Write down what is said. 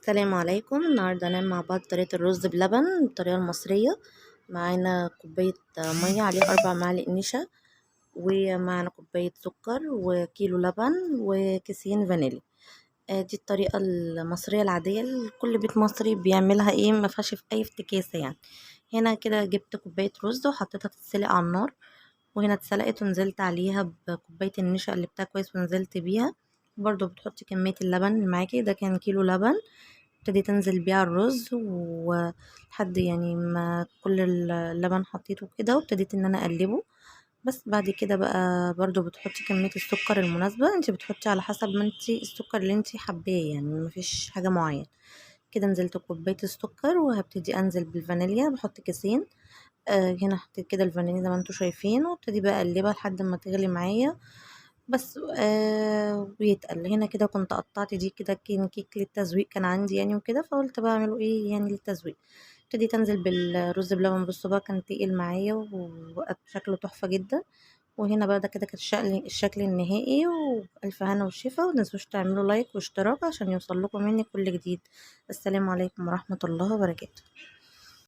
السلام عليكم. النهاردة هنعمل مع بعض طريقة الرز بلبن بالطريقة المصرية. معانا كوباية مية عليها 4 معالق نشا، ومعانا كوباية سكر وكيلو لبن وكيسين فانيلي. دي الطريقة المصرية العادية اللي كل بيت مصري بيعملها، ايه مفيهاش في اي افتكاسة يعني. هنا كده جبت كوباية رز وحطيتها تتسلق على النار، وهنا اتسلقت ونزلت عليها بكوباية النشا، قلبتها كويس ونزلت بيها. برضو بتحطي كمية اللبن اللي معاكي، ده كان كيلو لبن. ابتديت انزل بيه على الرز ولحد يعني ما كل اللبن حطيته كده، وابتديت ان انا اقلبه. بس بعد كده بقى برضو بتحطي كمية السكر المناسبة، انت بتحطي على حسب ما انت السكر اللي انت حباه، يعني مفيش حاجة معينة. كده نزلت كوباية السكر، وهبتدي انزل بالفانيليا، بحط كيسين. هنا حطيت كده الفانيليا زي ما انتوا شايفين، وابتدي بقى اقلبها لحد ما تغلي معايا. بس ويتقل هنا كده. كنت قطعت دي كده كيك للتزويق كان عندي يعني وكده، فقلت بقى اعمله ايه يعني للتزويق. ابتديت انزل بالرز بلبن. بصوا بقى كان تقيل معايا وبقى شكله تحفة جدا. وهنا بقى ده كده كان الشكل النهائي. وألف هنا وشفا، ومتنسوش تعملوا لايك واشتراك عشان يوصل لكم مني كل جديد. السلام عليكم ورحمة الله وبركاته.